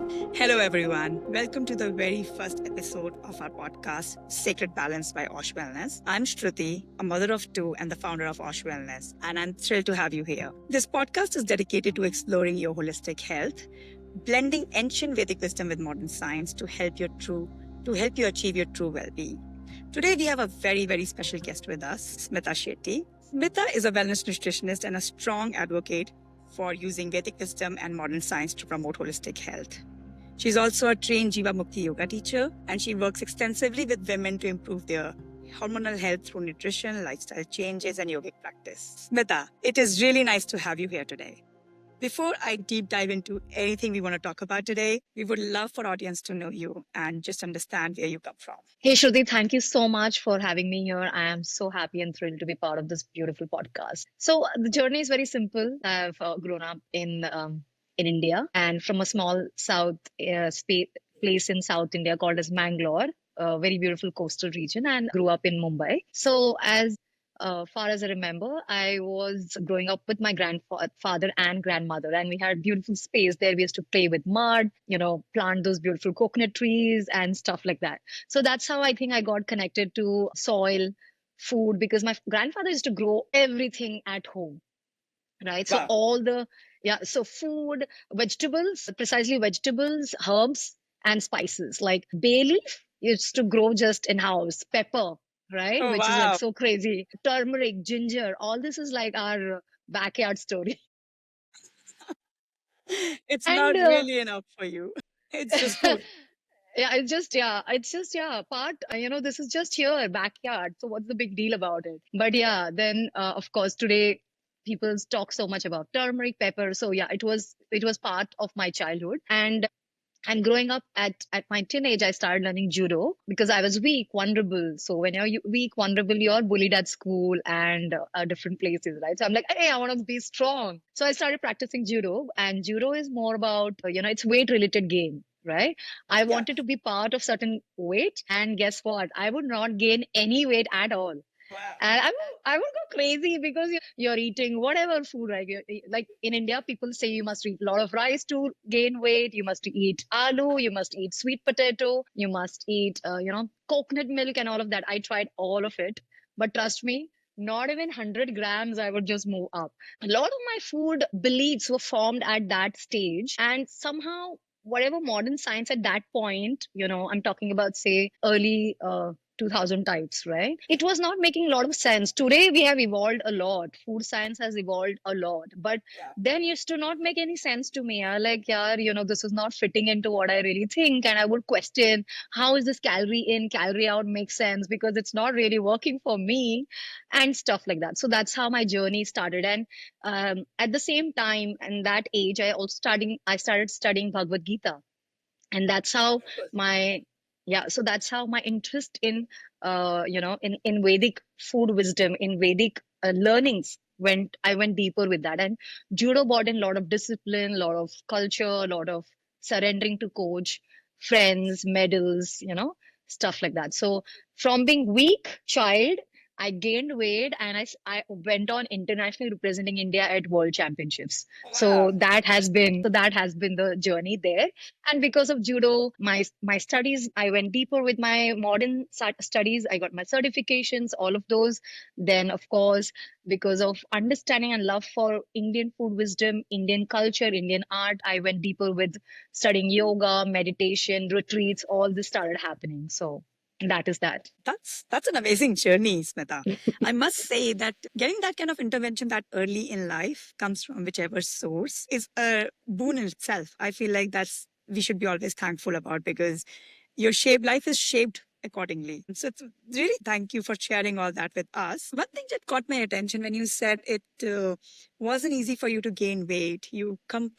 Hello, everyone. Welcome to the very first episode of our podcast, Sacred Balance by Osh Wellness. I'm Shruti, a mother of two and the founder of Osh Wellness, and I'm thrilled to have you here. This podcast is dedicated to exploring your holistic health, blending ancient Vedic wisdom with modern science to help you achieve your true well-being. Today, we have a very, very special guest with us, Smitha Shetty. Smitha is a wellness nutritionist and a strong advocate for using Vedic wisdom and modern science to promote holistic health. She's also a trained Jiva Mukti yoga teacher, and she works extensively with women to improve their hormonal health through nutrition, lifestyle changes, and yogic practice. Smitha, it is really nice to have you here today. Before I deep dive into anything we want to talk about today, we would love for audience to know you and just understand where you come from. Hey, Shruti, thank you so much for having me here. I am so happy and thrilled to be part of this beautiful podcast. So the journey is very simple. I've grown up in India and from a small place in South India called as Mangalore, a very beautiful coastal region, and grew up in Mumbai. So as far as I remember, I was growing up with my grandfather and grandmother, and we had beautiful space there. We used to play with mud, plant those beautiful coconut trees and stuff like that. So that's how I think I got connected to soil, food, because my grandfather used to grow everything at home, right? So Wow. so food, vegetables, precisely vegetables, herbs, and spices. Like bay leaf used to grow just in house, pepper, right? Oh, Which is like wow. so crazy. Turmeric, ginger, all this is like our backyard story. It's And not really enough for you. It's just food. it's just part, this is just here, backyard. So what's the big deal about it? But yeah, then of course today people talk so much about turmeric, pepper. So yeah, it was part of my childhood. And growing up at my teenage, I started learning judo because I was weak, vulnerable. So when you're weak, vulnerable, you're bullied at school and different places, right? So I'm like, hey, I want to be strong. So I started practicing judo, and judo is more about, it's weight related game. Right. I Yeah. wanted to be part of certain weight, and guess what? I would not gain any weight at all. Wow. And I would go crazy because you're eating whatever food, right? Like in India, people say you must eat a lot of rice to gain weight. You must eat aloo. You must eat sweet potato. You must eat, coconut milk and all of that. I tried all of it, but trust me, not even 100 grams, I would just move up. A lot of my food beliefs were formed at that stage, and somehow whatever modern science at that point, I'm talking about say early 2000 types, right? It was not making a lot of sense. Today we have evolved a lot. Food science has evolved a lot. But Yeah. then used to not make any sense to me. I like, yeah, this is not fitting into what I really think. And I would question, how is this calorie in, calorie out make sense? Because it's not really working for me and stuff like that. So that's how my journey started. And at the same time, and that age, I started studying Bhagavad Gita, and that's how my so that's how my interest in in Vedic food wisdom, in Vedic learnings went deeper with that. And judo brought in a lot of discipline, a lot of culture, a lot of surrendering to coach, friends, medals, stuff like that. So from being weak child, I gained weight, and I went on internationally representing India at world championships. Wow. So that has been the journey there. And because of judo, my studies, I went deeper with my modern studies. I got my certifications, all of those. Then of course, because of understanding and love for Indian food wisdom, Indian culture, Indian art, I went deeper with studying yoga, meditation, retreats. All this started happening. So that is that. That's an amazing journey, Smita. I must say that getting that kind of intervention that early in life comes from whichever source is a boon in itself. I feel like that's we should be always thankful about because your life is shaped accordingly. So it's really thank you for sharing all that with us. One thing that caught my attention when you said it wasn't easy for you to gain weight. You come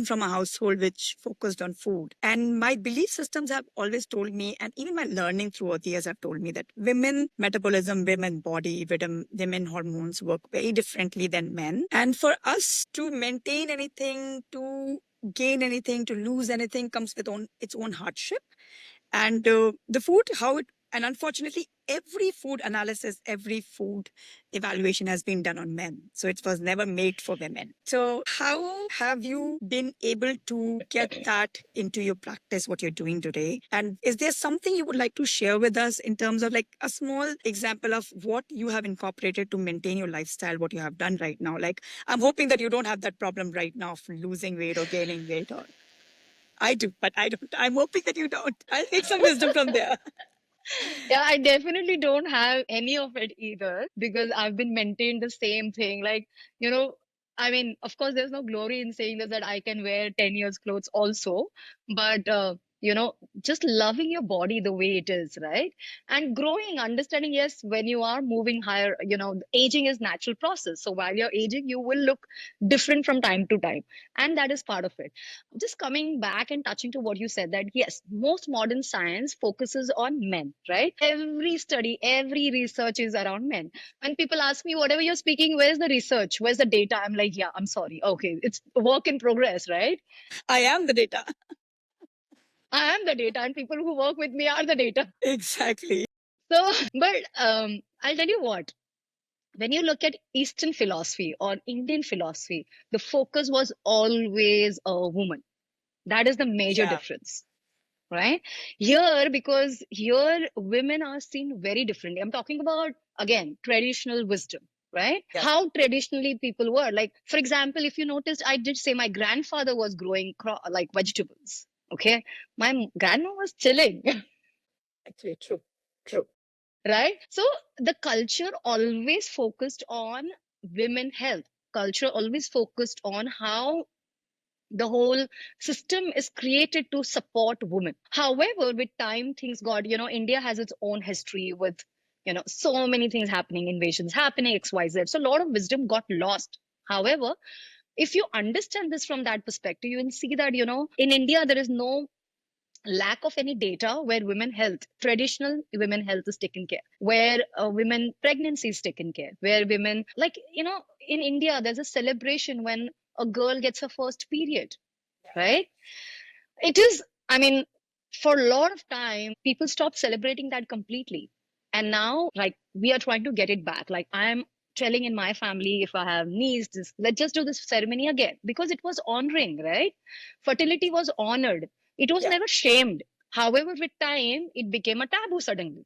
from a household which focused on food. And my belief systems have always told me, and even my learning throughout the years have told me that women metabolism, women body, women hormones work very differently than men. And for us to maintain anything, to gain anything, to lose anything comes with its own hardship. And the food, how it, and unfortunately, every food analysis, every food evaluation has been done on men. So it was never made for women. So how have you been able to get that into your practice, what you're doing today? And is there something you would like to share with us in terms of like a small example of what you have incorporated to maintain your lifestyle, what you have done right now? Like, I'm hoping that you don't have that problem right now of losing weight or gaining weight, or I do, but I don't. I'm hoping that you don't. I'll take some wisdom from there. Yeah, I definitely don't have any of it either because I've been maintained the same thing. Like, you know, I mean, of course, there's no glory in saying this that I can wear 10 years clothes also, but just loving your body the way it is, right? And growing, understanding, yes, when you are moving higher, aging is natural process. So while you're aging, you will look different from time to time, and that is part of it. Just coming back and touching to what you said, that yes, most modern science focuses on men, right? Every study, every research is around men. When people ask me, whatever you're speaking, where's the research, where's the data, I'm like, yeah, I'm sorry, okay, it's a work in progress, right? I am the data. I am the data, and people who work with me are the data. Exactly. So but I'll tell you what, when you look at Eastern philosophy or Indian philosophy, the focus was always a woman. That is the major Yeah. difference, right? Here, because here women are seen very differently. I'm talking about, again, traditional wisdom, right? Yeah. How traditionally people were. Like, for example, if you noticed, I did say my grandfather was growing like vegetables. Okay. My grandma was chilling, Actually, true. True. right? So the culture always focused on women health. Culture always focused on how the whole system is created to support women. However, with time, things got, India has its own history with, so many things happening, invasions happening, XYZ. So a lot of wisdom got lost. However, if you understand this from that perspective, you will see that, in India, there is no lack of any data where women health, traditional women health is taken care, where women pregnancy is taken care, where women, like, in India, there's a celebration when a girl gets her first period, right? It is, I mean, for a lot of time, people stopped celebrating that completely. And now, like, we are trying to get it back. Like, I'm telling in my family, if I have niece, let's just do this ceremony again because it was honoring, right? Fertility was honored, it was Yeah. never shamed. However, with time, it became a taboo suddenly,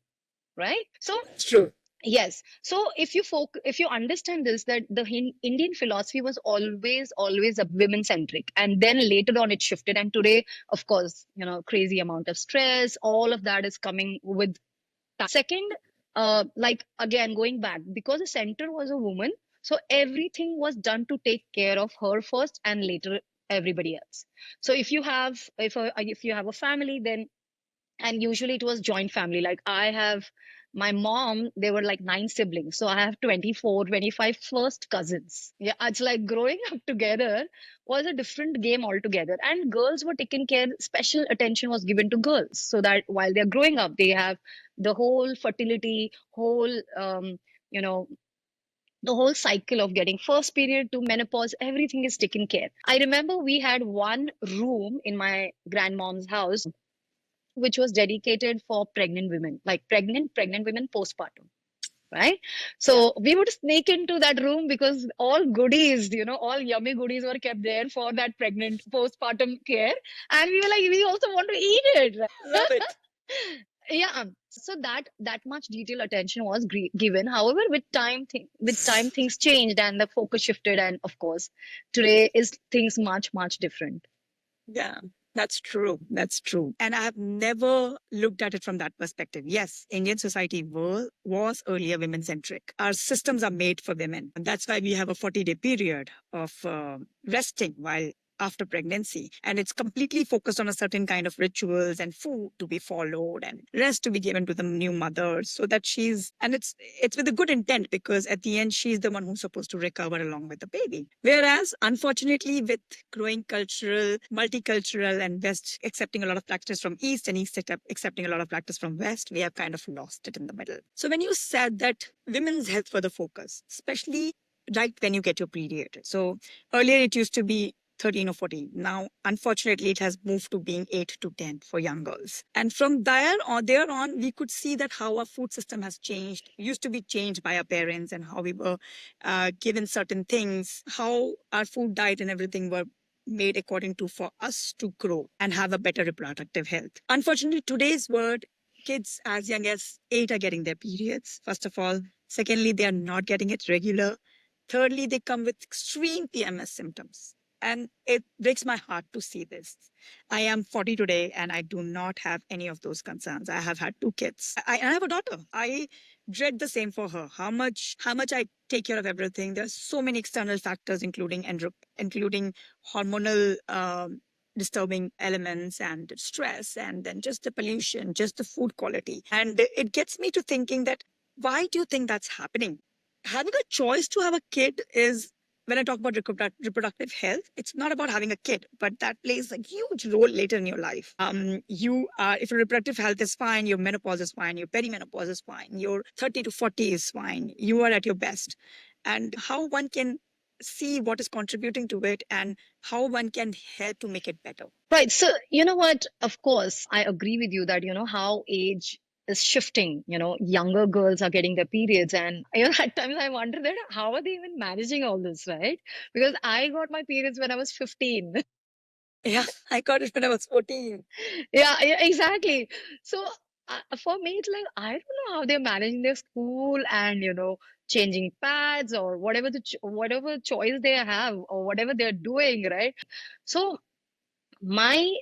right? So It's true. yes. So if you understand this, that the Indian philosophy was always a women centric, and then later on it shifted, and today, of course, crazy amount of stress, all of that is coming with time. Second, like again going back, because the center was a woman, so everything was done to take care of her first, and later everybody else. So if you have a family, then, and usually it was joint family, like I have my mom, there were like 9 siblings, so I have 24, 25 first cousins. Yeah, it's like growing up together was a different game altogether, and girls were taken care, special attention was given to girls, so that while they're growing up, they have the whole fertility, whole you know the whole cycle of getting first period to menopause, everything is taken care. I remember we had one room in my grandmom's house which was dedicated for pregnant women, like pregnant women postpartum, right? Yeah. So we would sneak into that room because all goodies, all yummy goodies were kept there for that pregnant postpartum care, and we were like, we also want to eat it, Love right? it. Yeah. So that much detailed attention was given. However, with time things changed and the focus shifted, and of course, today is things much different. Yeah, that's true. That's true. And I have never looked at it from that perspective. Yes, Indian society was earlier women centric. Our systems are made for women. And that's why we have a 40-day period of resting while after pregnancy. And it's completely focused on a certain kind of rituals and food to be followed and rest to be given to the new mother so that and it's with a good intent because at the end, she's the one who's supposed to recover along with the baby. Whereas, unfortunately, with growing cultural, multicultural, and West accepting a lot of practice from East and East accepting a lot of practice from West, we have kind of lost it in the middle. So when you said that women's health were the focus, especially right when you get your period. So earlier it used to be 13 or 14. Now, unfortunately, it has moved to being 8 to 10 for young girls. And from there on, we could see that how our food system has changed, used to be changed by our parents, and how we were given certain things, how our food diet and everything were made according to for us to grow and have a better reproductive health. Unfortunately, today's world, kids as young as 8 are getting their periods, first of all. Secondly, they are not getting it regular. Thirdly, they come with extreme PMS symptoms. And it breaks my heart to see this. I am 40 today and I do not have any of those concerns. I have had 2 kids. I have a daughter. I dread the same for her. How much I take care of everything. There's so many external factors, including hormonal disturbing elements and stress, and then just the pollution, just the food quality. And it gets me to thinking that why do you think that's happening? Having a choice to have a kid is, when I talk about reproductive health, it's not about having a kid, but that plays a huge role later in your life. You are, if your reproductive health is fine, your menopause is fine, your perimenopause is fine, your 30 to 40 is fine, you are at your best. And how one can see what is contributing to it and how one can help to make it better. Right. So, you know what? Of course, I agree with you that, how age is shifting. Younger girls are getting their periods. And, at times I wonder that how are they even managing all this, right? Because I got my periods when I was 15. Yeah, I got it when I was 14. Yeah, yeah, exactly. So, for me, it's like, I don't know how they're managing their school and, changing pads or whatever whatever choice they have or whatever they're doing, right? So, my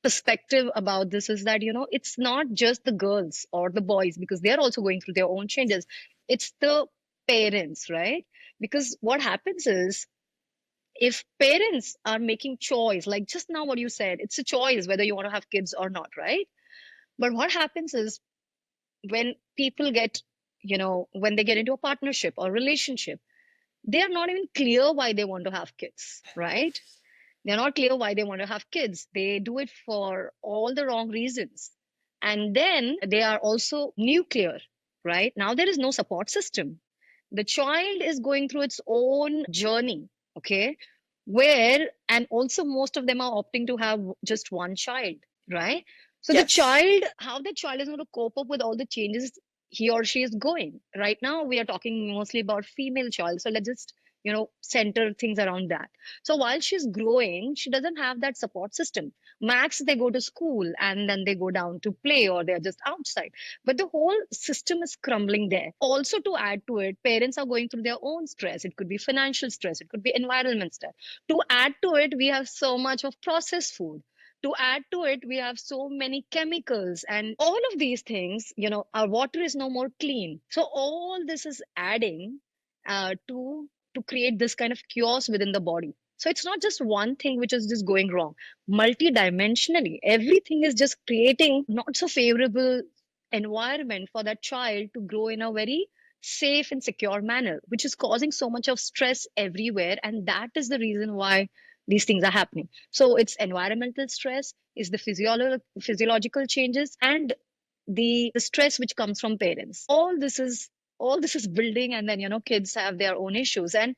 perspective about this is that it's not just the girls or the boys because they're also going through their own changes. It's the parents, right? Because what happens is, if parents are making choice, like just now what you said, it's a choice whether you want to have kids or not, right? But what happens is, when people get when they get into a partnership or relationship, they are not even clear why they want to have kids, right? They're not clear why they want to have kids. They do it for all the wrong reasons. And then they are also nuclear, right? Now there is no support system. The child is going through its own journey, okay? And also most of them are opting to have just one child, right? So Yes. how the child is going to cope up with all the changes he or she is going. Right now, we are talking mostly about female child. So let's just, center things around that. So while she's growing, she doesn't have that support system. Max, they go to school and then they go down to play or they're just outside. But the whole system is crumbling there. Also, to add to it, parents are going through their own stress. It could be financial stress, it could be environment stress. To add to it, we have so much of processed food. To add to it, we have so many chemicals and all of these things. Our water is no more clean. So all this is adding to create this kind of chaos within the body. So it's not just one thing which is just going wrong. Multidimensionally, everything is just creating not so favorable environment for that child to grow in a very safe and secure manner, which is causing so much of stress everywhere. And that is the reason why these things are happening. So it's environmental stress, is the physiological changes, and the stress which comes from parents. All this is building, and then kids have their own issues. And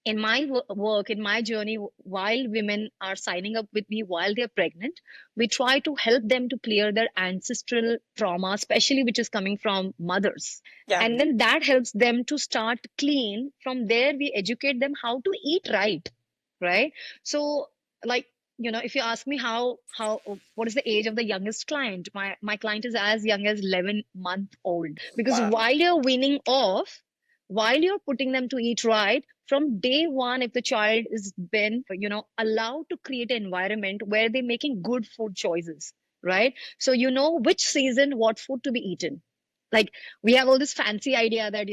in my work, in my journey, while women are signing up with me while they're pregnant, we try to help them to clear their ancestral trauma, especially which is coming from mothers. Yeah. And then that helps them to start clean. From there, we educate them how to eat right, right? So, like, if you ask me how what is the age of the youngest client, my client is as young as 11-month old. Because Wow. while you're putting them to eat right from day one, if the child is been allowed to create an environment where they're making good food choices, right? So you know which season what food to be eaten. Like, we have all this fancy idea that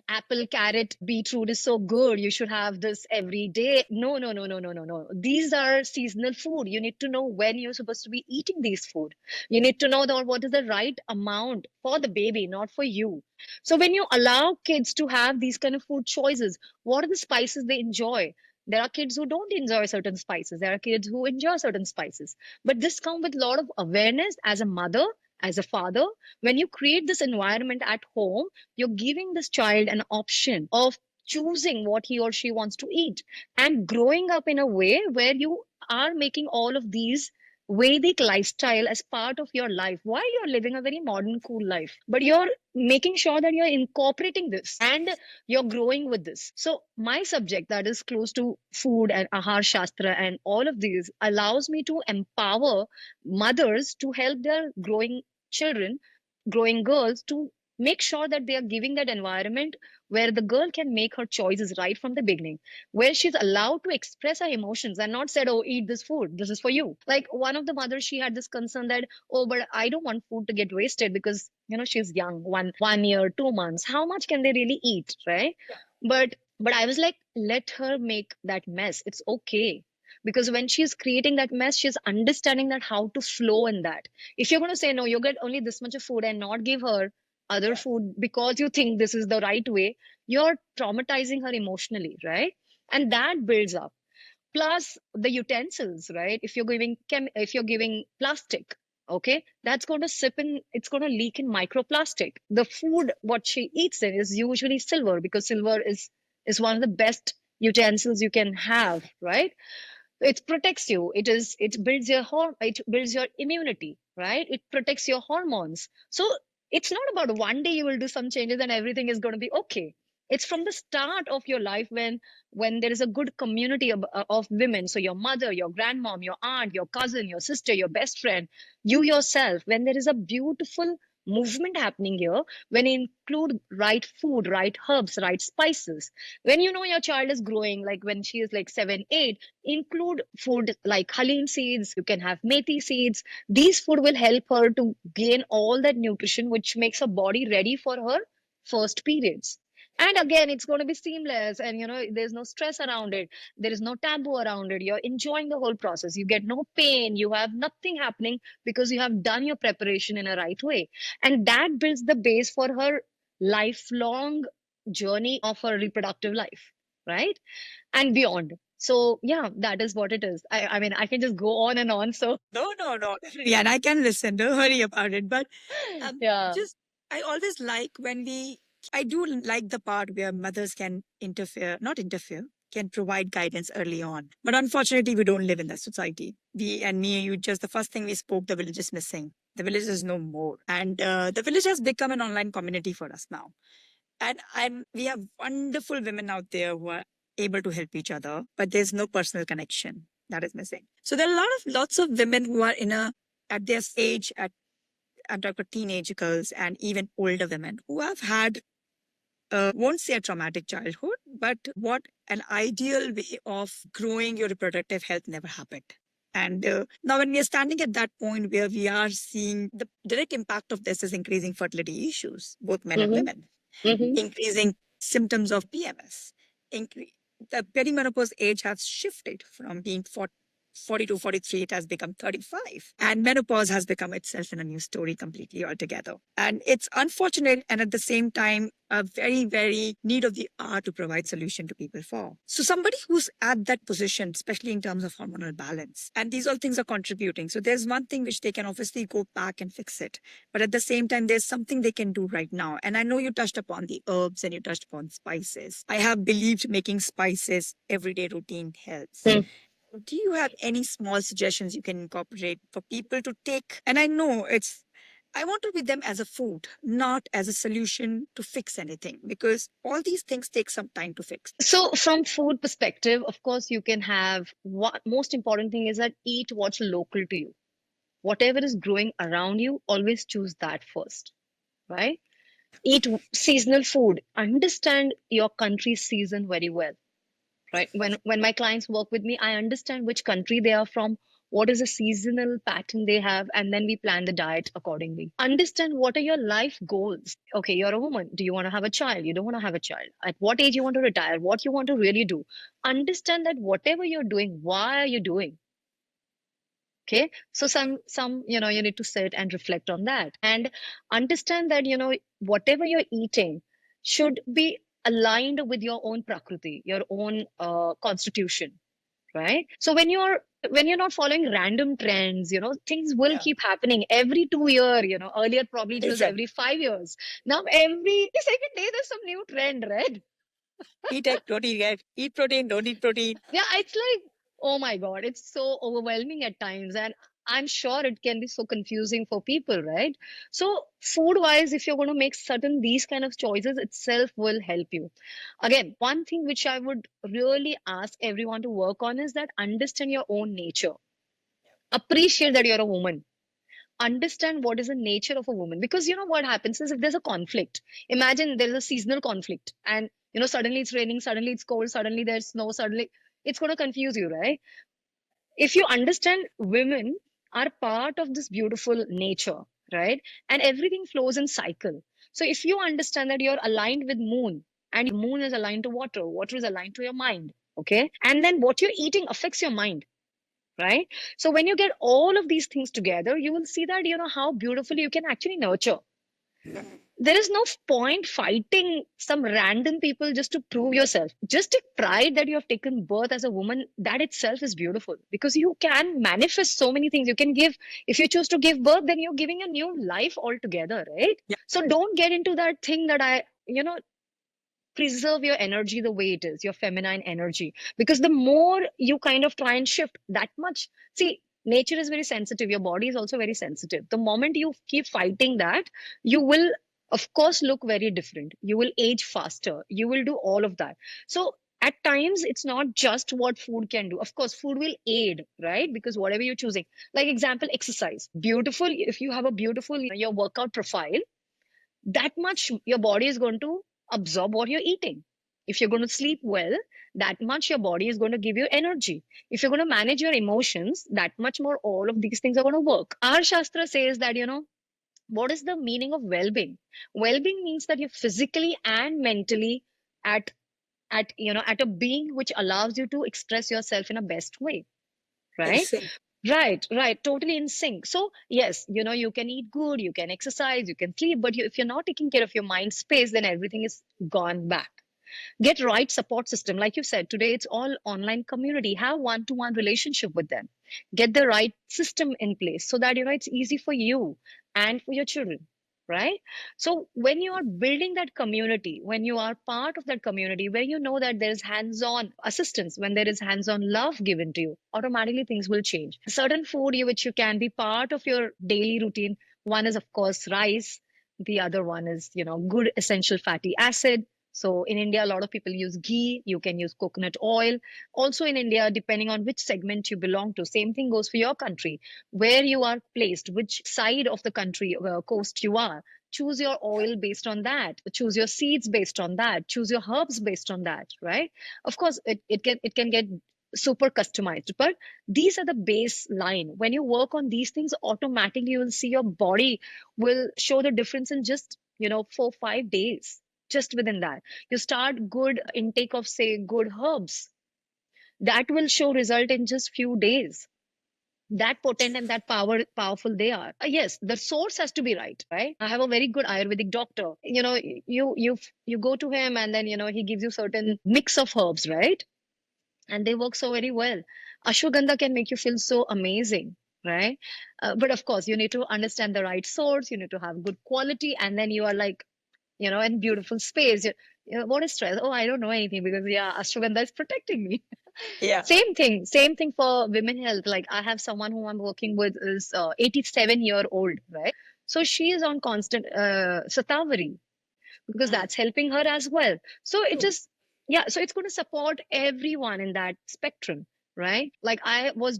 apple, carrot, beetroot is so good, you should have this every day. No, no, no, no, no, no, no. These are seasonal food. You need to know when you're supposed to be eating these food. You need to know that what is the right amount for the baby, not for you. So when you allow kids to have these kind of food choices, what are the spices they enjoy? There are kids who don't enjoy certain spices, there are kids who enjoy certain spices. But this comes with a lot of awareness. As a mother, as a father, when you create this environment at home, you're giving this child an option of choosing what he or she wants to eat, and growing up in a way where you are making all of these Vedic lifestyle as part of your life, while you're living a very modern, cool life. But you're making sure that you're incorporating this and you're growing with this. So, my subject, that is close to food and Ahar Shastra and all of these, allows me to empower mothers to help their growing children, growing girls, to make sure that they are giving that environment where the girl can make her choices right from the beginning, where she's allowed to express her emotions and not said, oh, eat this food, this is for you. Like one of the mothers, she had this concern that, oh, but I don't want food to get wasted because, she's young, one year, 2 months. How much can they really eat, right? But I was like, let her make that mess. It's okay. Because when she's creating that mess, she's understanding that how to flow in that. If you're going to say, no, you get only this much of food and not give her other food because you think this is the right way, you're traumatizing her emotionally, right? And that builds up. Plus the utensils, right? If you're giving plastic, okay, that's going to sip in, it's going to leak in microplastic. The food what she eats in is usually silver, because silver is one of the best utensils you can have, right? It protects you. It builds it builds your immunity, right? It protects your hormones. So it's not about one day you will do some changes and everything is going to be okay. It's from the start of your life, when there is a good community of women. So your mother, your grandmom, your aunt, your cousin, your sister, your best friend, you yourself, when there is a beautiful movement happening here, when you include right food, right herbs, right spices, when you know your child is growing, like when she is like 7 8, include food like halim seeds, you can have methi seeds. These food will help her to gain all that nutrition which makes her body ready for her first periods. And again, it's going to be seamless, and there's no stress around it, there is no taboo around it. You're enjoying the whole process, you get no pain, you have nothing happening, because you have done your preparation in a right way. And that builds the base for her lifelong journey of her reproductive life, right? And beyond. So yeah, that is what it is. I mean, I can just go on and on. So No, no, no, definitely. And I can listen. Don't worry about it. But yeah. just, I always like when I do like the part where mothers can interfere, not interfere, can provide guidance early on. But unfortunately, we don't live in that society. We and me, you just the first thing we spoke, the village is missing. The village is no more. And the village has become an online community for us now. And we have wonderful women out there who are able to help each other, but there's no personal connection that is missing. So there are lots of women who are at their stage, I'm talking about teenage girls and even older women who have had won't say a traumatic childhood, but what an ideal way of growing your reproductive health never happened. And now, when we are standing at that point where we are seeing the direct impact of this is increasing fertility issues, both men and Mm-hmm. women, Mm-hmm. increasing symptoms of PMS. Incre- the perimenopause age has shifted from being 40 to 43, it has become 35. And menopause has become itself in a new story completely altogether. And it's unfortunate and at the same time, a very, very need of the hour to provide solution to people for. So somebody who's at that position, especially in terms of hormonal balance, and these all things are contributing. So there's one thing which they can obviously go back and fix it. But at the same time, there's something they can do right now. And I know you touched upon the herbs and you touched upon spices. I have believed making spices everyday routine helps. Do you have any small suggestions you can incorporate for people to take? And I know I want to be them as a food, not as a solution to fix anything, because all these things take some time to fix. So from food perspective, of course, you can have, what most important thing is that eat what's local to you. Whatever is growing around you, always choose that first, right? Eat seasonal food. Understand your country's season very well, right? When my clients work with me, I understand which country they are from, what is the seasonal pattern they have, and then we plan the diet accordingly. Understand what are your life goals. Okay, you're a woman, do you want to have a child, you don't want to have a child, at what age you want to retire, what you want to really do. Understand that whatever you're doing, why are you doing? Okay, so some you need to sit and reflect on that, and understand that whatever you're eating should be aligned with your own prakriti, your own constitution, right? So when you're not following random trends, things will Yeah, keep happening every 2 year. Earlier probably it was exactly. every 5 years. Now every second day there's some new trend, right? Eat egg, don't eat egg. Eat protein, don't eat protein. Yeah, it's like, oh my God, it's so overwhelming at times. And I'm sure it can be so confusing for people, right? So, food wise, if you're going to make certain these kind of choices, itself will help you. Again, one thing which I would really ask everyone to work on is that understand your own nature. Appreciate that you're a woman. Understand what is the nature of a woman. Because you know what happens is if there's a conflict, imagine there's a seasonal conflict and suddenly it's raining, suddenly it's cold, suddenly there's snow, suddenly it's going to confuse you, right? If you understand women are part of this beautiful nature, right? And everything flows in cycle. So if you understand that you're aligned with moon and moon is aligned to water, water is aligned to your mind, okay? And then what you're eating affects your mind, right? So when you get all of these things together, you will see that how beautifully you can actually nurture. There is no point fighting some random people just to prove yourself. Just take pride that you have taken birth as a woman. That itself is beautiful because you can manifest so many things. You can give, if you choose to give birth, then you're giving a new life altogether, right? Yeah. So don't get into that thing that preserve your energy the way it is, your feminine energy. Because the more you kind of try and shift that much, see, nature is very sensitive. Your body is also very sensitive. The moment you keep fighting that, you will, of course, look very different. You will age faster. You will do all of that. So, at times, it's not just what food can do. Of course, food will aid, right? Because whatever you're choosing, like example, exercise. Beautiful. If you have a beautiful, your workout profile, that much your body is going to absorb what you're eating. If you're going to sleep well, that much your body is going to give you energy. If you're going to manage your emotions, that much more all of these things are going to work. Our Shastra says that, what is the meaning of well-being? Well-being means that you're physically and mentally at at a being which allows you to express yourself in a best way, In right? sync. Right, right, totally in sync. So, yes, you can eat good, you can exercise, you can sleep, but if you're not taking care of your mind space, then everything is gone back. Get right support system. Like you said, today it's all online community. Have one-to-one relationship with them. Get the right system in place so that it's easy for you and for your children, right? So when you are building that community, when you are part of that community, where you know that there is hands-on assistance, when there is hands-on love given to you, automatically things will change. Certain food which you can be part of your daily routine. One is of course rice. The other one is good essential fatty acid. So in India, a lot of people use ghee. You can use coconut oil. Also in India, depending on which segment you belong to, same thing goes for your country, where you are placed, which side of the country coast you are. Choose your oil based on that. Choose your seeds based on that. Choose your herbs based on that, right? Of course, it can get super customized, but these are the baseline. When you work on these things, automatically you will see your body will show the difference in just 4 5 days, just within that. You start good intake of, say, good herbs, that will show result in just few days. That potent and that powerful they are. Yes, the source has to be right. I have a very good Ayurvedic doctor. You go to him and then he gives you certain mix of herbs, right? And they work so very well. Ashwagandha can make you feel so amazing, right? But of course, you need to understand the right source, you need to have good quality, and then you are like, in beautiful space. What is stress? Oh, I don't know anything because yeah, ashwagandha is protecting me. Yeah. Same thing for women health. Like I have someone who I'm working with is 87-year-old, right? So she is on constant Satavari because Mm. that's helping her as well. So it Mm. just, yeah, so it's going to support everyone in that spectrum, right? Like I was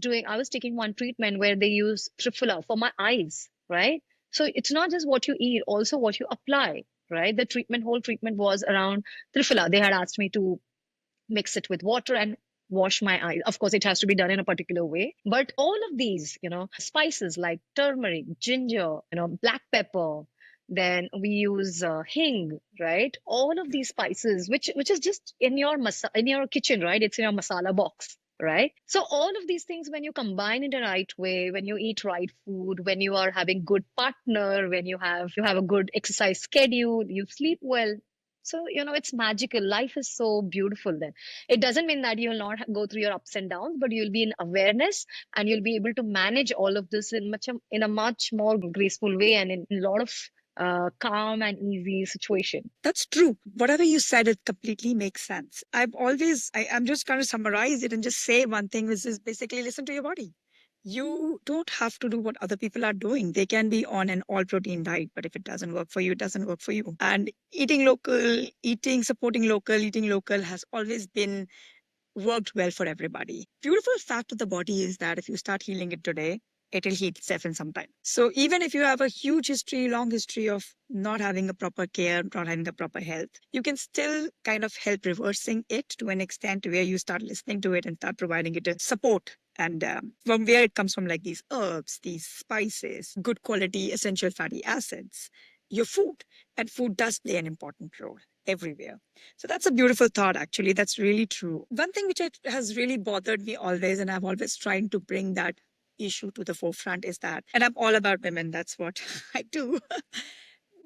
taking one treatment where they use triphala for my eyes, right? So it's not just what you eat, also what you apply, right? The whole treatment was around triphala. They had asked me to mix it with water and wash my eyes. Of course, it has to be done in a particular way. But all of these, spices like turmeric, ginger, black pepper, then we use hing, right? All of these spices, which is just in your in your kitchen, right? It's in your masala box. Right. So all of these things, when you combine in the right way, when you eat right food, when you are having good partner, when you have a good exercise schedule, you sleep well, so, it's magical. Life is so beautiful then. It doesn't mean that you'll not go through your ups and downs, but you'll be in awareness and you'll be able to manage all of this in a much more graceful way and in a lot of calm and easy situation. That's true. Whatever you said, it completely makes sense. I'm just going to summarize it and just say one thing, which is basically listen to your body. You don't have to do what other people are doing. They can be on an all protein diet, but if it doesn't work for you, it doesn't work for you. And supporting local, eating local has always been worked well for everybody. Beautiful fact of the body is that if you start healing it today, it'll heal itself in some time. So even if you have a huge history, long history of not having a proper care, not having a proper health, you can still kind of help reversing it to an extent where you start listening to it and start providing it a support. And from where it comes from, like these herbs, these spices, good quality essential fatty acids, your food. And food does play an important role everywhere. So that's a beautiful thought, actually. That's really true. One thing which has really bothered me always, and I've always tried to bring that issue to the forefront is that, and I'm all about women, that's what I do.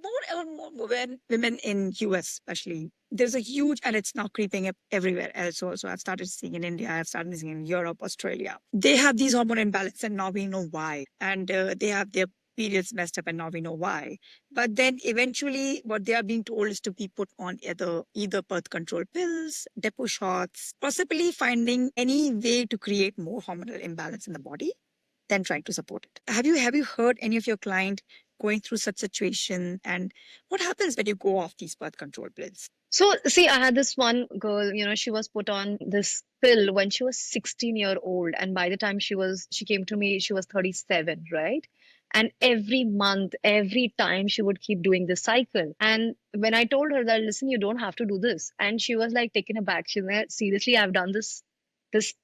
More and more women in US especially, there's a huge, and it's now creeping up everywhere else also. I've started seeing in India, I've started seeing in Europe, Australia. They have these hormone imbalance, and now we know why. And they have their periods messed up, and now we know why. But then eventually what they are being told is to be put on either birth control pills, depot shots, possibly finding any way to create more hormonal imbalance in the body than trying to support it. Have you heard any of your client going through such situation, and what happens when you go off these birth control pills? So, see, I had this one girl, she was put on this pill when she was 16-year-old. And by the time she came to me, she was 37, right? And every month, every time she would keep doing this cycle. And when I told her that, listen, you don't have to do this. And she was like taken aback. She was like, seriously, I've done this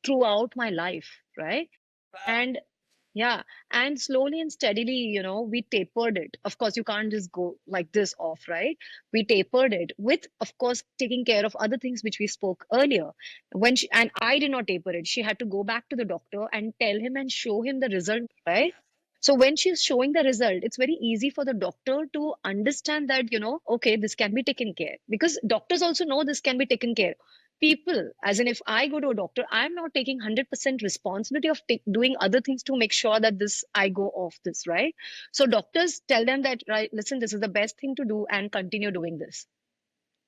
throughout my life, right? Wow. And yeah, and slowly and steadily, we tapered it. Of course, you can't just go like this off, right? We tapered it with, of course, taking care of other things which we spoke earlier. And I did not taper it. She had to go back to the doctor and tell him and show him the result, right? So when she's showing the result, it's very easy for the doctor to understand that, okay, this can be taken care, because doctors also know this can be taken care. People, as in, if I go to a doctor, I'm not taking 100% responsibility of doing other things to make sure that this I go off this, right? So doctors tell them that, right, listen, this is the best thing to do and continue doing this.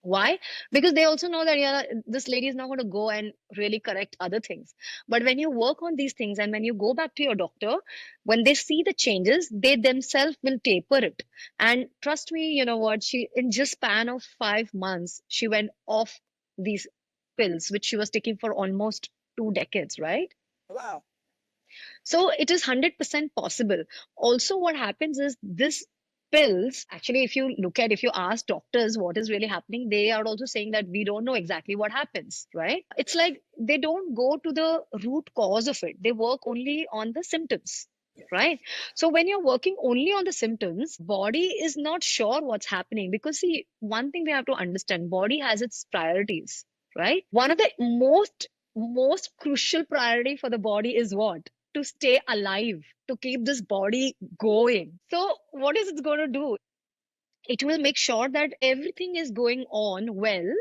Why? Because they also know that, yeah, this lady is not going to go and really correct other things. But when you work on these things and when you go back to your doctor, when they see the changes, they themselves will taper it. And trust me, you know what? She, in just span of 5 months, she went off these pills, which she was taking for almost 2 decades, right? Wow. So it is 100% possible. Also, what happens is this pills, actually, if you ask doctors what is really happening, they are also saying that we don't know exactly what happens, right? It's like they don't go to the root cause of it. They work only on the symptoms. Right. So when you're working only on the symptoms, body is not sure what's happening, because see, one thing we have to understand, body has its priorities, right? One of the most crucial priority for the body is what? To stay alive, to keep this body going. So what is it going to do? It will make sure that everything is going on well,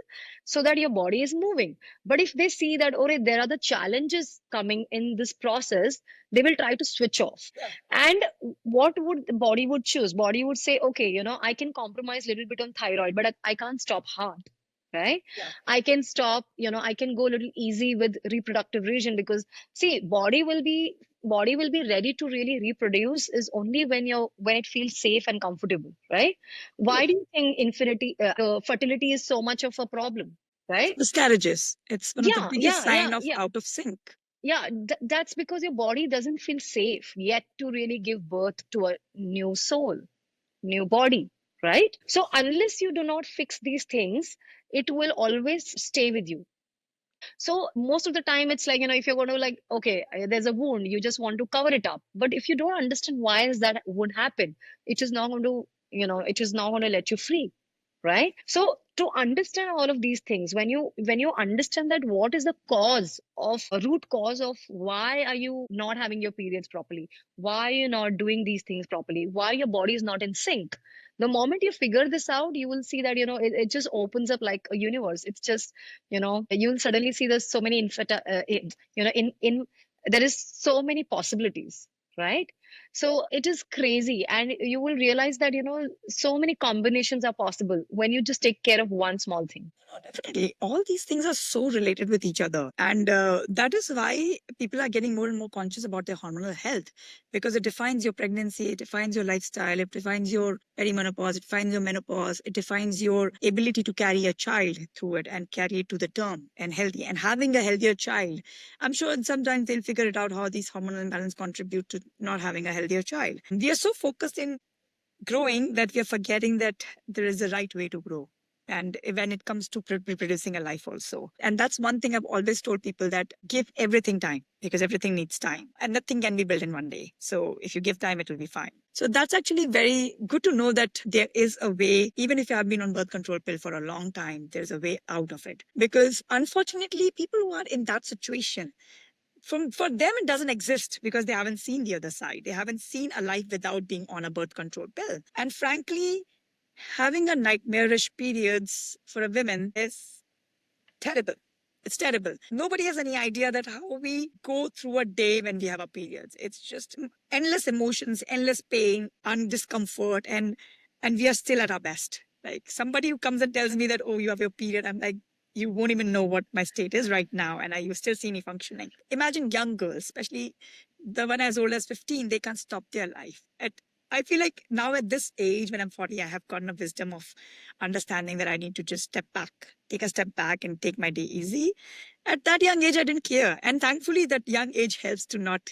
so that your body is moving. But if they see that, oh, there are the challenges coming in this process, they will try to switch off. Yeah. And what would the body would choose? Body would say, okay, I can compromise a little bit on thyroid, but I can't stop heart, right? Yeah. I can stop, I can go a little easy with reproductive region, because see, body will be ready to really reproduce is only when it feels safe and comfortable, right? True. Why do you think fertility is so much of a problem, right? Miscarriages. It's one of the Yeah, biggest yeah, sign yeah, of yeah, out of sync. yeah. That's because your body doesn't feel safe yet to really give birth to a new soul, new body, right? So unless you do not fix these things, it will always stay with you. So most of the time, it's like, if you're going to, like, okay, there's a wound, you just want to cover it up. But if you don't understand why is that would happen, it is not going to, it is not going to let you free, right? So to understand all of these things, when you understand that what is the cause of a root cause of why are you not having your periods properly, why are you not doing these things properly, why your body is not in sync, the moment you figure this out, you will see that, it just opens up like a universe. It's just, you'll suddenly see there's so many in there is so many possibilities, right? So it is crazy. And you will realize that, so many combinations are possible when you just take care of one small thing. Oh, definitely. All these things are so related with each other. And that is why people are getting more and more conscious about their hormonal health because it defines your pregnancy, it defines your lifestyle, it defines your perimenopause, it defines your menopause, it defines your ability to carry a child through it and carry it to the term and healthy. And having a healthier child, I'm sure sometimes they'll figure it out how these hormonal imbalance contribute to not having a healthier child. We are so focused in growing that we are forgetting that there is a right way to grow. And when it comes to reproducing a life also. And that's one thing I've always told people, that give everything time because everything needs time and nothing can be built in one day. So if you give time, it will be fine. So that's actually very good to know that there is a way, even if you have been on birth control pill for a long time, there's a way out of it. Because unfortunately, people who are in that situation, for them it doesn't exist because they haven't seen the other side. They haven't seen a life without being on a birth control pill. And frankly, having a nightmarish periods for a woman is terrible. It's terrible. Nobody has any idea that how we go through a day when we have our periods. It's just endless emotions, endless pain and discomfort, and we are still at our best. Like somebody who comes and tells me that, oh, you have your period, I'm like, you won't even know what my state is right now, and you still see me functioning. Imagine young girls, especially the one as old as 15, they can't stop their life. I feel like now at this age, when I'm 40, I have gotten a wisdom of understanding that I need to just take a step back and take my day easy. At that young age, I didn't care. And thankfully, that young age helps to not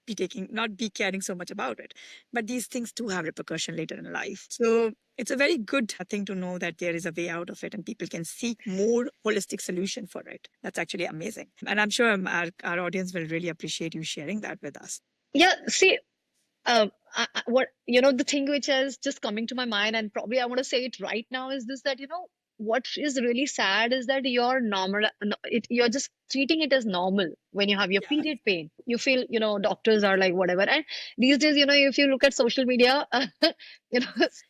be caring so much about it. But these things do have repercussion later in life. So it's a very good thing to know that there is a way out of it and people can seek more holistic solution for it. That's actually amazing. And I'm sure our audience will really appreciate you sharing that with us. Yeah, see, what the thing which is just coming to my mind, and probably I want to say it right now, is this: that what is really sad is that you're normal, you're just treating it as normal. When you have your Yeah. period pain, you feel, doctors are like whatever. And these days, if you look at social media,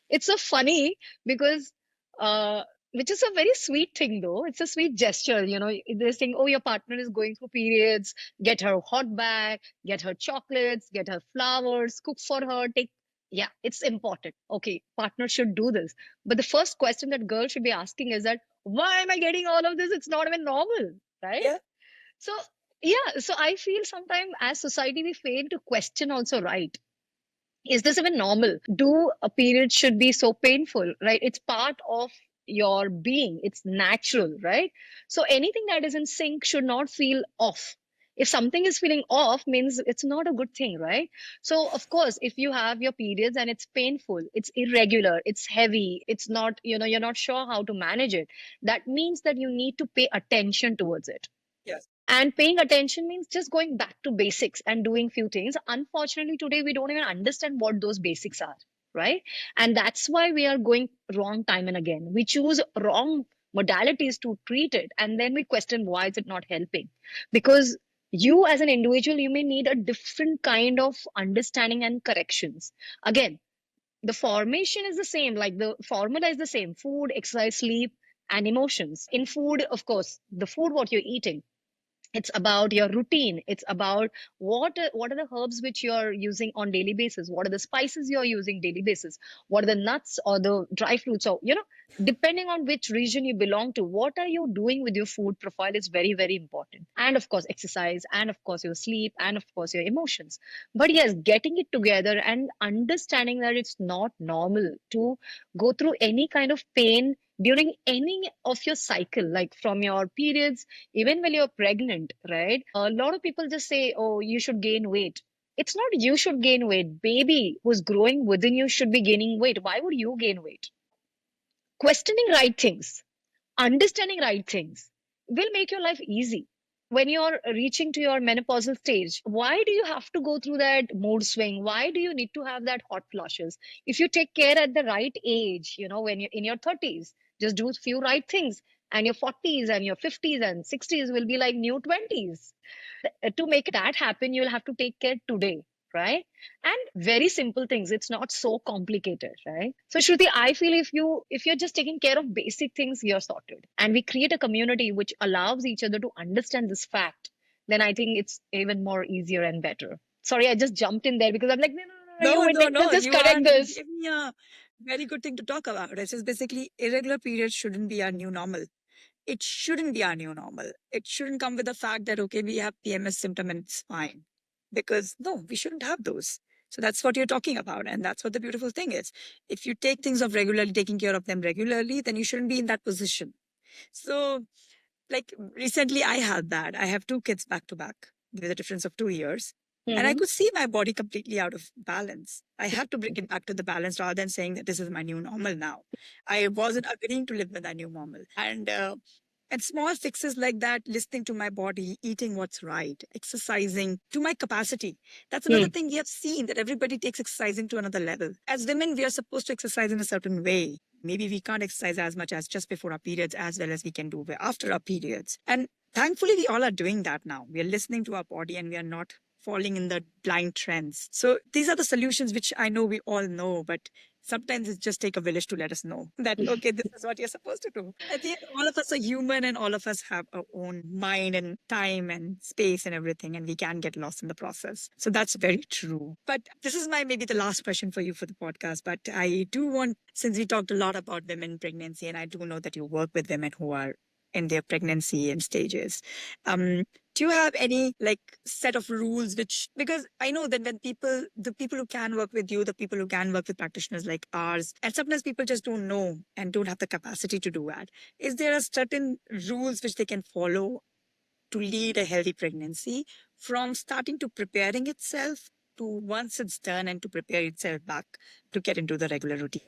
it's so funny because uh which is a very sweet thing, though. It's a sweet gesture. They're saying, oh, your partner is going through periods, get her hot bag, get her chocolates, get her flowers, cook for her, take. Yeah, it's important. Okay, partner should do this. But the first question that girl should be asking is that, why am I getting all of this? It's not even normal, right? Yeah. So, yeah, so I feel sometimes as society we fail to question also, right? Is this even normal? Do a period should be so painful, right? It's part of your being, it's natural, right? So anything that is in sync should not feel off. If something is feeling off, means it's not a good thing, right? So of course, if you have your periods and it's painful, it's irregular, it's heavy, it's not, you're not sure how to manage it, that means that you need to pay attention towards it. Yes. And paying attention means just going back to basics and doing few things. Unfortunately, today we don't even understand what those basics are, right? And that's why we are going wrong time and again. We choose wrong modalities to treat it, and then we question why is it not helping? Because you as an individual, you may need a different kind of understanding and corrections. Again, the formation is the same, like the formula is the same: food, exercise, sleep, and emotions. In food, of course, the food what you're eating, it's about your routine. It's about what are the herbs which you're using on daily basis, what are the spices you're using daily basis, what are the nuts or the dry fruits, or depending on which region you belong to, what are you doing with your food profile is very, very important. And of course exercise, and of course your sleep, and of course your emotions. But yes, getting it together and understanding that it's not normal to go through any kind of pain during any of your cycle, like from your periods, even when you're pregnant, right? A lot of people just say, oh, you should gain weight. It's not you should gain weight. Baby who's growing within you should be gaining weight. Why would you gain weight? Questioning right things, understanding right things will make your life easy. When you're reaching to your menopausal stage, why do you have to go through that mood swing? Why do you need to have that hot flushes? If you take care at the right age, when you're in your 30s, just do a few right things, and your 40s and your 50s and 60s will be like new 20s. To make that happen, you'll have to take care today, right? And very simple things, it's not so complicated, right? So Shruti, I feel if you're just taking care of basic things, you're sorted, and we create a community which allows each other to understand this fact, then I think it's even more easier and better. Sorry, I just jumped in there because I'm like, no, no, You No, no, Let's no. just You are. correct You this. gave me a very good thing to talk about. It's just basically irregular periods shouldn't be our new normal. It shouldn't be our new normal. It shouldn't come with the fact that, okay, we have PMS symptom and it's fine. Because no, we shouldn't have those. So that's what you're talking about. And that's what the beautiful thing is. If you take things of regularly, taking care of them regularly, then you shouldn't be in that position. So, like recently, I had that. I have two kids back to back with a difference of 2 years. And I Hmm. could see my body completely out of balance. I had to bring it back to the balance rather than saying that this is my new normal now. I wasn't agreeing to live with that new normal. And small fixes like that, listening to my body, eating what's right, exercising to my capacity. That's another Hmm. thing we have seen that everybody takes exercising to another level. As women, we are supposed to exercise in a certain way. Maybe we can't exercise as much as just before our periods as well as we can do after our periods. And thankfully, we all are doing that now. We are listening to our body and we are not falling in the blind trends. So these are the solutions which I know we all know, but sometimes it just take a village to let us know that, okay, this is what you're supposed to do. At the end, all of us are human and all of us have our own mind and time and space and everything, and we can get lost in the process. So that's very true. But this is my maybe the last question for you for the podcast. But I do want, since we talked a lot about women in pregnancy, and I do know that you work with women who are in their pregnancy and stages. Um, do you have any like set of rules which, because I know that when people, the people who can work with you, the people who can work with practitioners like ours, and sometimes people just don't know and don't have the capacity to do that. Is there a certain rules which they can follow to lead a healthy pregnancy from starting to preparing itself to once it's done and to prepare itself back to get into the regular routine?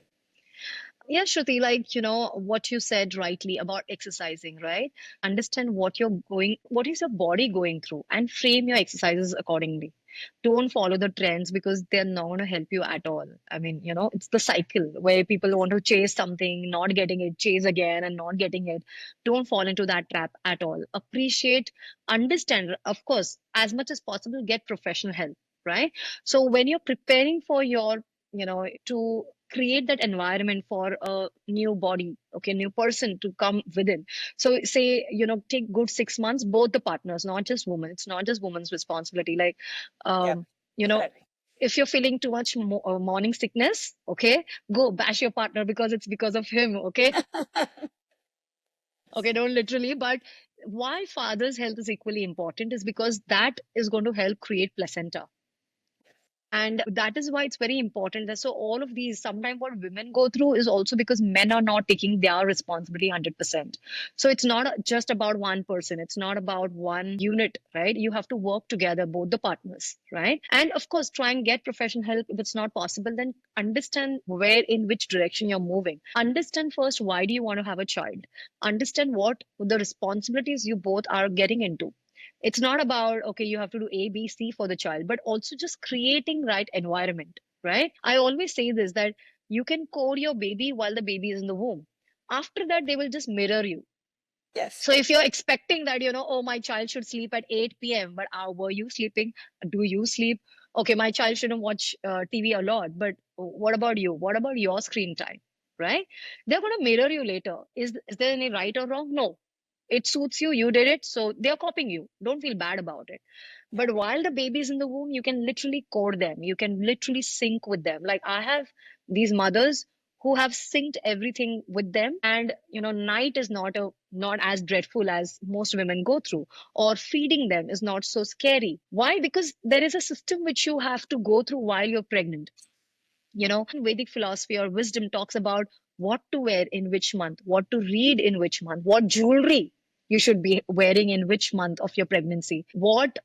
Yeah, Shruti, like, what you said rightly about exercising, right? Understand what is your body going through and frame your exercises accordingly. Don't follow the trends because they're not going to help you at all. I mean, it's the cycle where people want to chase something, not getting it, chase again and not getting it. Don't fall into that trap at all. Appreciate, understand, of course, as much as possible, get professional help, right? So when you're preparing for to create that environment for a new body, okay, new person to come within. So say, take good 6 months, both the partners, not just women. It's not just woman's responsibility. Like, Yep, um, you know, definitely. if you're feeling too much morning sickness, okay, go bash your partner because it's because of him, okay? Okay, don't literally, but why father's health is equally important is because that is going to help create placenta. And that is why it's very important that so all of these sometimes what women go through is also because men are not taking their responsibility 100%. So it's not just about one person, it's not about one unit, right? You have to work together, both the partners, right? And of course try and get professional help. If it's not possible, then understand where in which direction you're moving. Understand first, why do you want to have a child? Understand what the responsibilities you both are getting into. It's not about, okay, you have to do A, B, C for the child, but also just creating right environment, right? I always say this, that you can code your baby while the baby is in the womb. After that, they will just mirror you. Yes. So if you're expecting that, oh, my child should sleep at 8 p.m., but were you sleeping? Do you sleep? Okay, my child shouldn't watch TV a lot, but what about you? What about your screen time? Right? They're going to mirror you later. Is there any right or wrong? No. It suits you, you did it, so they're copying you. Don't feel bad about it. But while the baby's in the womb, you can literally code them. You can literally sync with them. Like I have these mothers who have synced everything with them, and night is not as dreadful as most women go through, or feeding them is not so scary. Why? Because there is a system which you have to go through while you're pregnant. Vedic philosophy or wisdom talks about what to wear in which month, what to read in which month, what jewelry you should be wearing in which month of your pregnancy, what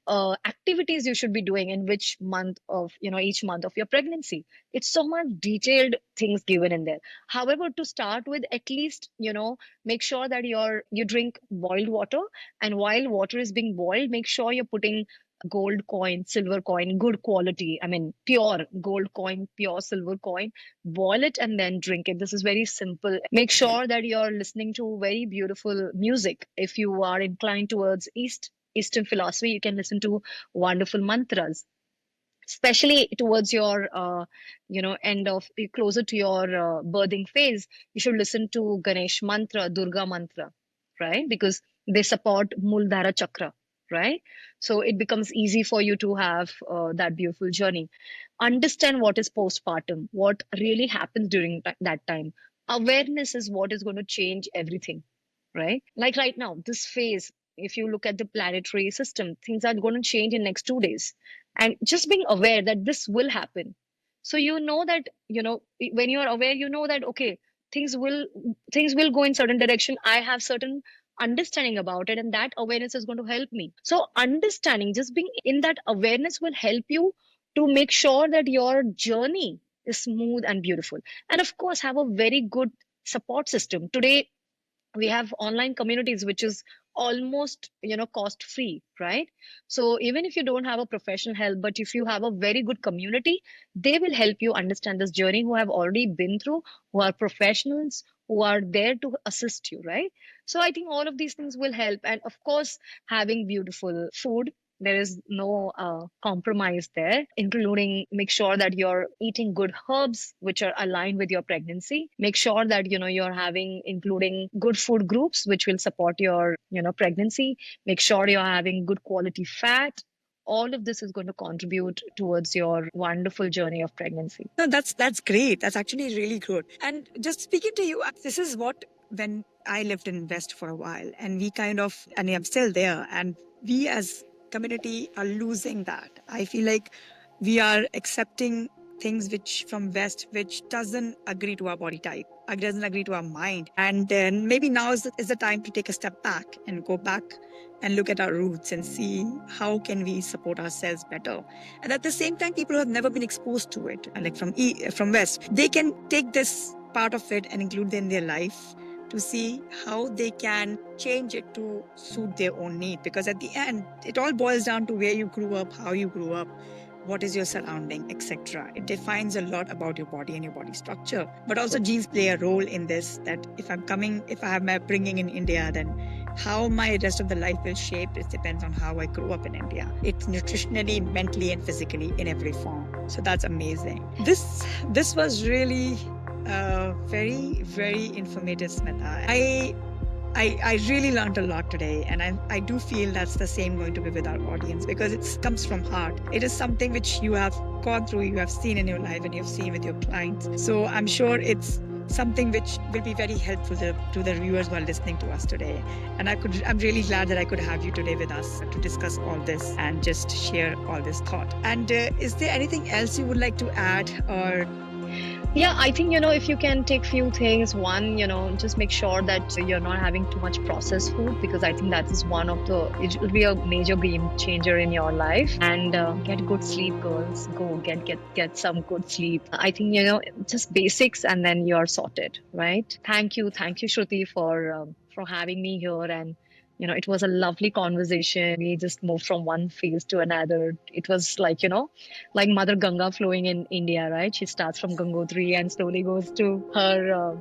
activities you should be doing in which month of each month of your pregnancy. It's so much detailed things given in there. However, to start with, at least make sure that you drink boiled water, and while water is being boiled, make sure you're putting gold coin, silver coin, good quality. I mean, pure gold coin, pure silver coin. Boil it and then drink it. This is very simple. Make sure that you're listening to very beautiful music. If you are inclined towards Eastern philosophy, you can listen to wonderful mantras. Especially towards your, end of closer to your birthing phase, you should listen to Ganesh mantra, Durga mantra, right? Because they support Muladhara chakra, right? So it becomes easy for you to have that beautiful journey. Understand what is postpartum, what really happens during that time. Awareness is what is going to change everything, right? Like right now, this phase, if you look at the planetary system, things are going to change in next 2 days. And just being aware that this will happen. So you know that, when you are aware, you know that, okay, things will things will go in certain direction. I have certain understanding about it, and that awareness is going to help me. So understanding, just being in that awareness will help you to make sure that your journey is smooth and beautiful. And of course, have a very good support system. Today we have online communities which is almost cost free, right? So even if you don't have a professional help, but if you have a very good community, they will help you understand this journey, who have already been through, who are professionals, who are there to assist you, right? So I think all of these things will help. And of course, having beautiful food, there is no compromise there, including make sure that you're eating good herbs which are aligned with your pregnancy. Make sure that you're having including good food groups which will support your pregnancy. Make sure you're having good quality fat. All of this is going to contribute towards your wonderful journey of pregnancy. No, that's great. That's actually really good. And just speaking to you, this is what when I lived in West for a while, and we kind of, and I'm still there, and we as community are losing that. I feel like we are accepting things which from West which doesn't agree to our body type, doesn't agree to our mind, and then maybe now is the time to take a step back and go back and look at our roots and see how can we support ourselves better. And at the same time, people who have never been exposed to it, like from West, they can take this part of it and include it in their life to see how they can change it to suit their own need. Because at the end, it all boils down to where you grew up, how you grew up, what is your surrounding, etc. It defines a lot about your body and your body structure. But also genes play a role in this, that if I have my upbringing in India, then how my rest of the life will shape, it depends on how I grew up in India. It's nutritionally, mentally, and physically in every form. So that's amazing. This was really very, very informative, Smitha. I really learned a lot today, and I do feel that's the same going to be with our audience, because it comes from heart. It is something which you have gone through, you have seen in your life, and you've seen with your clients. So I'm sure it's something which will be very helpful to the viewers who are listening to us today. And I'm really glad that I could have you today with us to discuss all this and just share all this thought. And is there anything else you would like to add, or? Yeah, I think, if you can take few things. One, just make sure that you're not having too much processed food, because I think that is it will be a major game changer in your life. And get good sleep, girls. Go get some good sleep. I think, just basics, and then you're sorted, right? Thank you, Shruti, for having me here. And it was a lovely conversation. We just moved from one phase to another. It was like, like Mother Ganga flowing in India, right? She starts from Gangotri and slowly goes to her,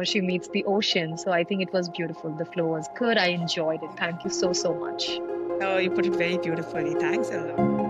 she meets the ocean. So I think it was beautiful. The flow was good. I enjoyed it. Thank you so, so much. Oh, you put it very beautifully. Thanks a lot.